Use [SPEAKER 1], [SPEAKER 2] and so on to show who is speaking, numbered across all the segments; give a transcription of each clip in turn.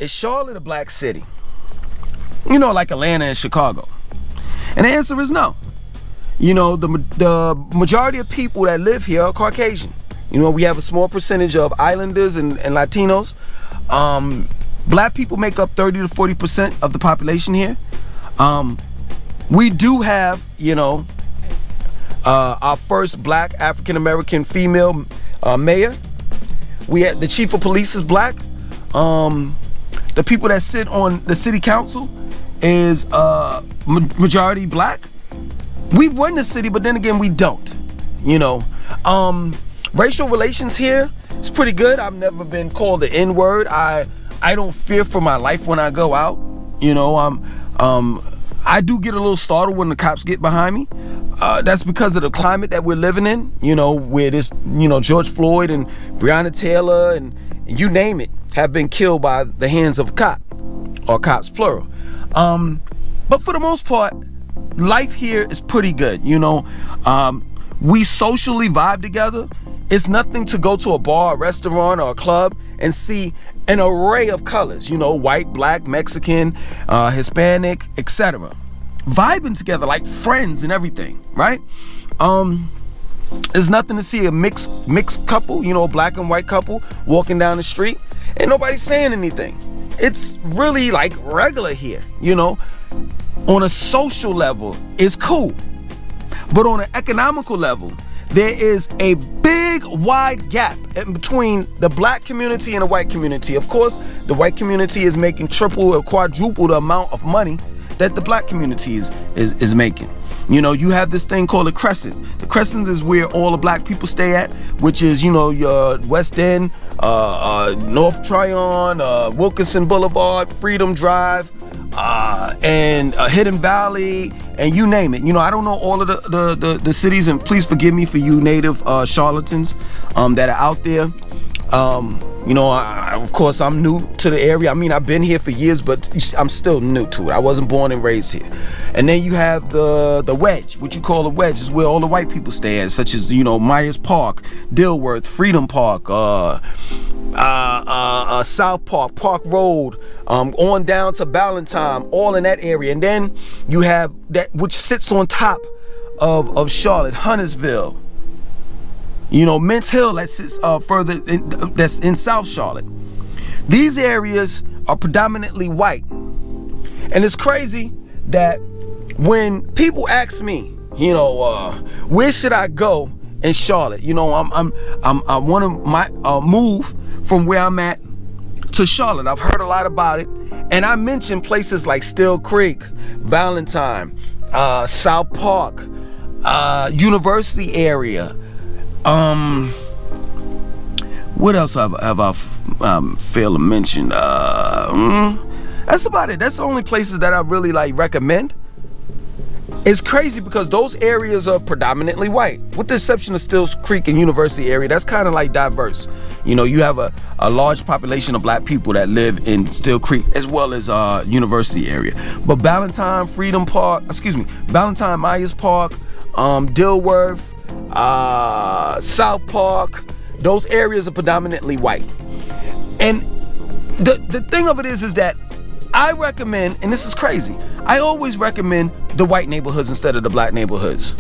[SPEAKER 1] is Charlotte a black city? You know, like Atlanta and Chicago. And the answer is no. You know, the majority of people that live here are Caucasian. You know, we have a small percentage of islanders and Latinos. Black people make up 30 to 40% of the population here. We do have, you know, our first black African-American female mayor. We had the chief of police is black. The people that sit on the city council is majority black. We run the city, but then again, we don't. You know, racial relations here is pretty good. I've never been called the N-word. I don't fear for my life when I go out. You know, I do get a little startled when the cops get behind me. That's because of the climate that we're living in. You know, where this, you know, George Floyd and Breonna Taylor and you name it have been killed by the hands of a cop, or cops plural. But for the most part, life here is pretty good. You know, we socially vibe together. It's nothing to go to a bar, a restaurant, or a club and see an array of colors, you know, white, black, Mexican, Hispanic, etc. Vibing together like friends and everything, right? There's nothing to see a mixed couple, you know, a black and white couple walking down the street and nobody saying anything. It's really like regular here, you know. On a social level, it's cool. But on an economical level, there is a big, wide gap in between the black community and the white community. Of course, the white community is making triple or quadruple the amount of money that the black community is making. You know, you have this thing called a Crescent. The Crescent is where all the black people stay at, which is, you know, your West End, North Tryon, Wilkinson Boulevard, Freedom Drive, and Hidden Valley, and you name it. You know, I don't know all of the cities, and please forgive me for you native charlatans that are out there. You know, of course, I'm new to the area. I mean, I've been here for years, but I'm still new to it. I wasn't born and raised here. And then you have the Wedge, what you call a Wedge, is where all the white people stay at, such as, you know, Myers Park, Dilworth, Freedom Park, South Park, Park Road, on down to Ballantyne, all in that area. And then you have that which sits on top of Charlotte, Huntersville. You know, Mintz Hill that sits further that's in South Charlotte. These areas are predominantly white, and it's crazy that when people ask me, you know, where should I go in Charlotte? You know, I want to move from where I'm at to Charlotte. I've heard a lot about it, and I mentioned places like Still Creek, Ballantyne, South Park, University area. What else have I failed to mention? That's about it. That's the only places that I really like recommend. It's crazy because those areas are predominantly white, with the exception of Stills Creek and University area. That's kind of like diverse. You know, you have a large population of black people that live in Still Creek as well as University area. But Ballantyne, Ballantyne, Myers Park, Dilworth, South Park, those areas are predominantly white. And the thing of it is that I recommend, and this is crazy, I always recommend the white neighborhoods instead of the black neighborhoods.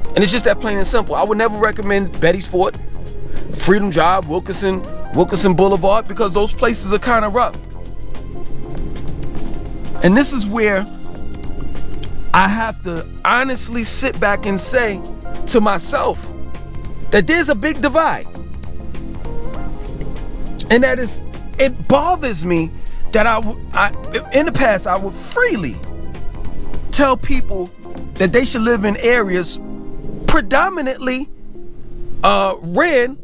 [SPEAKER 1] And it's just that plain and simple. I would never recommend Betty's Fort, Freedom Drive, Wilkinson Boulevard, because those places are kind of rough. And this is where I have to honestly sit back and say to myself that there's a big divide. And that is, it bothers me that I in the past I would freely tell people that they should live in areas predominantly red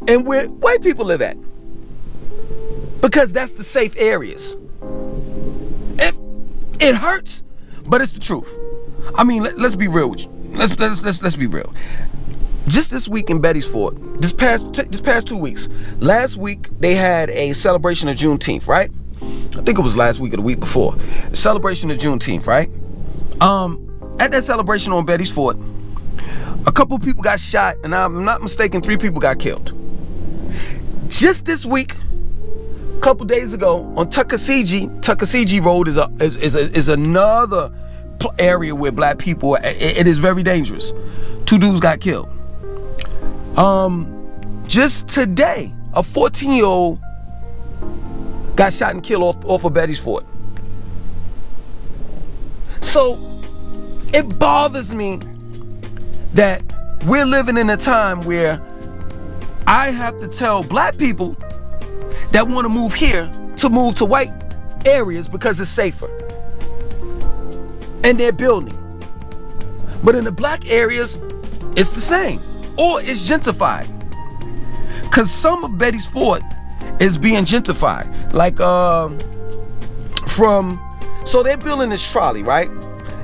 [SPEAKER 1] and where white people live at, because that's the safe areas. It hurts, but it's the truth. I mean, let's be real with you. Let's be real. Just this week in Betty's Fort, this past 2 weeks. Last week they had a celebration of Juneteenth, right? I think it was last week or the week before. Celebration of Juneteenth, right? At that celebration on Betty's Fort, a couple people got shot, and I'm not mistaken, 3 people got killed. Just this week, A couple days ago on Tuckasegee Road is another area where black people, it is very dangerous. 2 dudes got killed. Just today, a 14-year-old got shot and killed off of Betty's Fort. So it bothers me that we're living in a time where I have to tell black people that want to move here to move to white areas because it's safer. And they're building. But in the black areas, it's the same. Or it's gentrified. Because some of Betty's Fort is being gentrified. Like so they're building this trolley, right?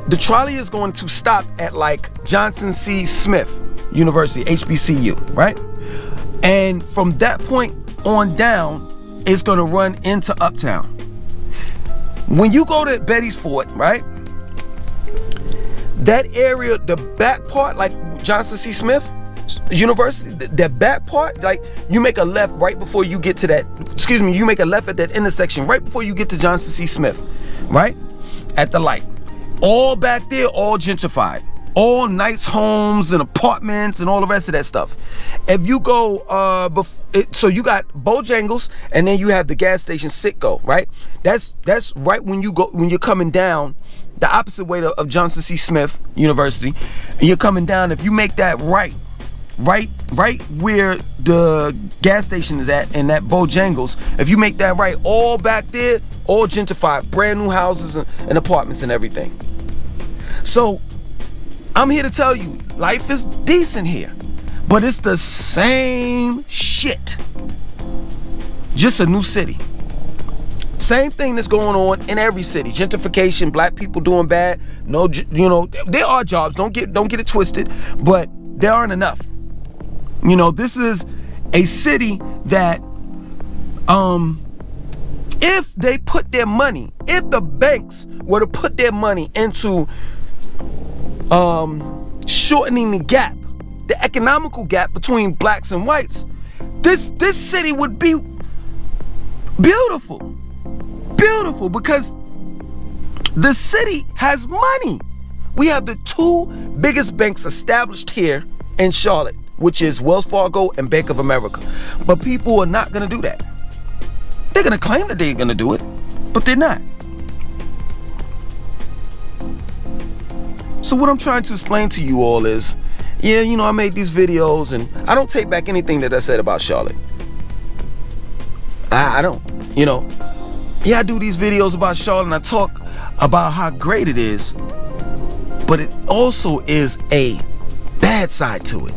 [SPEAKER 1] The trolley is going to stop at like Johnson C. Smith University, HBCU, right? And from that point on down, it's going to run into Uptown. When you go to Betty's Fort, right? That area, the back part, like Johnson C. Smith University, that back part, like you make a left right before you get to that, you make a left at that intersection right before you get to Johnson C. Smith, right? At the light. All back there, all gentrified. All nice homes and apartments and all the rest of that stuff. If you go, so you got Bojangles and then you have the gas station Citgo, right? That's right when you're coming down the opposite way of Johnson C. Smith University, and you're coming down. If you make that right where the gas station is at and that Bojangles, if you make that right, all back there, all gentrified, brand new houses and apartments and everything. So I'm here to tell you, life is decent here, but it's the same shit. Just a new city. Same thing that's going on in every city. Gentrification, black people doing bad. No, there are jobs. Don't get it twisted, but there aren't enough. This is a city that, if they put their money, if the banks were to put their money into shortening the gap, the economical gap between blacks and whites, this city would be beautiful, because the city has money. We have the 2 biggest banks established here in Charlotte, which is Wells Fargo and Bank of America. But people are not going to do that. They're going to claim that they're going to do it, but they're not. So what I'm trying to explain to you all is, I made these videos and I don't take back anything that I said about Charlotte. I don't, I do these videos about Charlotte and I talk about how great it is, but it also is a bad side to it.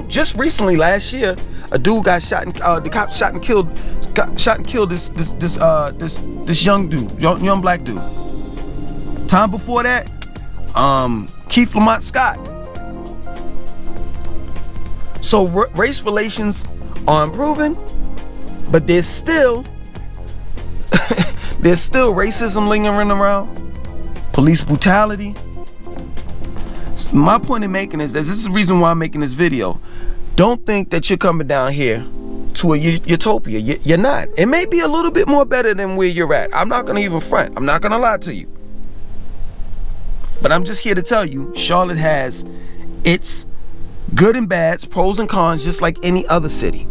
[SPEAKER 1] Just recently last year, a dude got shot and the cops shot and killed this young dude, young black dude. Time before that, Keith Lamont Scott. So race relations are improving, but there's still racism lingering around, police brutality. My point in making is that this is the reason why I'm making this video. Don't think that you're coming down here to a utopia. You're not. It may be a little bit more better than where you're at. I'm not gonna even front. I'm not gonna lie to you. But I'm just here to tell you, Charlotte has its good and bads, pros and cons, just like any other city.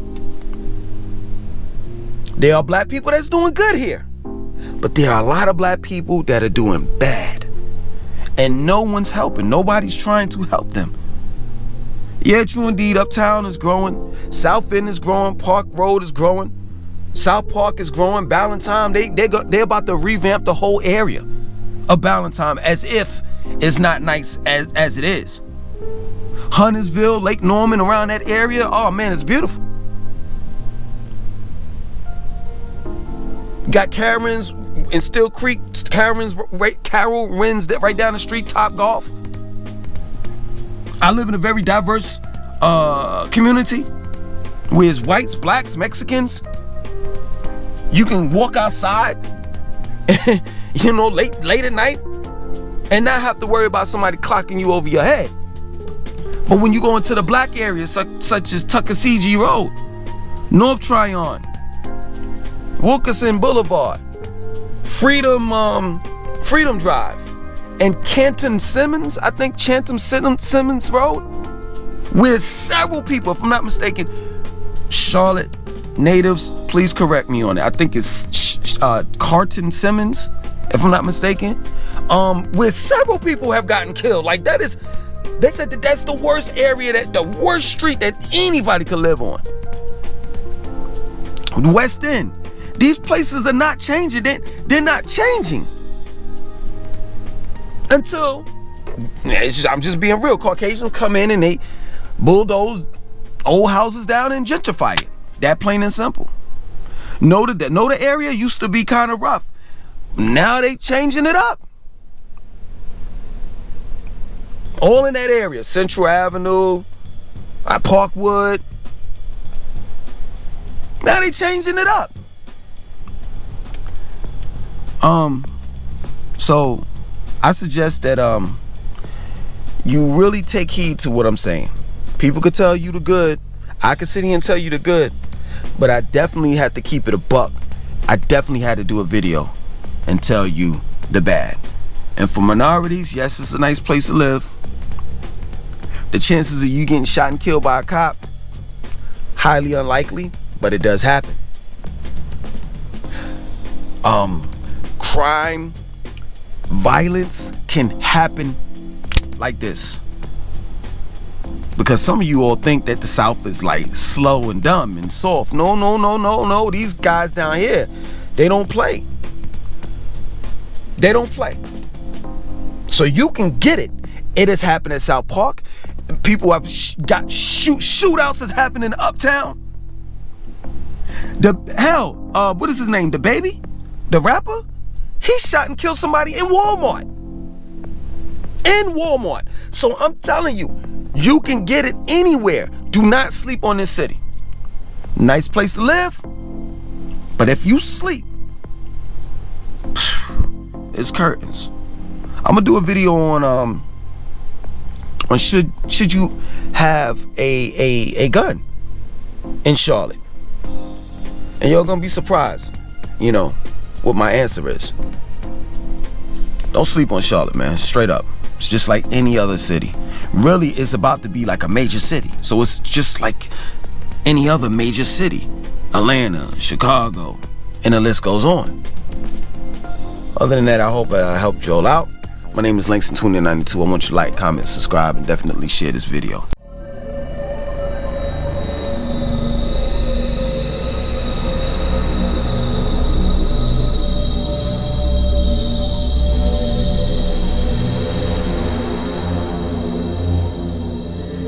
[SPEAKER 1] There are black people that's doing good here, but there are a lot of black people that are doing bad, and no one's helping. Nobody's trying to help them. Yeah, true indeed, Uptown is growing, South End is growing, Park Road is growing, South Park is growing, Ballantyne, they're about to revamp the whole area of Ballantyne as if it's not nice as it is. Huntersville, Lake Norman, around that area, oh man, it's beautiful. Got Karen's in Still Creek, Carol Wins right down the street, Top Golf. I live in a very diverse community where it's whites, blacks, Mexicans. You can walk outside, late at night and not have to worry about somebody clocking you over your head. But when you go into the black areas such as Tuckasegee Road, North Tryon, Wilkerson Boulevard, Freedom Drive, and Canton Simmons, I think Simmons Road, where several people, if I'm not mistaken, Charlotte natives, please correct me on it. I think it's Carton Simmons, if I'm not mistaken, where several people have gotten killed. Like they said that that's the worst area, the worst street that anybody could live on. The West End. These places are not changing. They're not changing. Until, I'm just being real, Caucasians come in and they bulldoze old houses down and gentrify it. That plain and simple. Know the area used to be kind of rough. Now they changing it up. All in that area. Central Avenue, Parkwood. Now they changing it up. So I suggest that you really take heed to what I'm saying. People could tell you the good. I could sit here and tell you the good. But I definitely had to keep it a buck. I definitely had to do a video and tell you the bad. And for minorities, yes, it's a nice place to live. The chances of you getting shot and killed by a cop, highly unlikely, but it does happen. Crime, violence can happen like this. Because some of you all think that the South is like slow and dumb and soft. No. These guys down here, they don't play. They don't play. So you can get it. It has happened at South Park. People have got shootouts that's happened in Uptown. What is his name? The Baby? The rapper? He shot and killed somebody in Walmart. In Walmart. So I'm telling you, you can get it anywhere. Do not sleep on this city. Nice place to live. But if you sleep, it's curtains. I'm gonna do a video on should you have a gun in Charlotte. And you're gonna be surprised, what my answer is. Don't sleep on Charlotte, man. Straight up. It's just like any other city. Really, it's about to be like a major city. So it's just like any other major city. Atlanta, Chicago, and the list goes on. Other than that, I hope I helped you all out. My name is Langston 2092. I want you to like, comment, subscribe, and definitely share this video.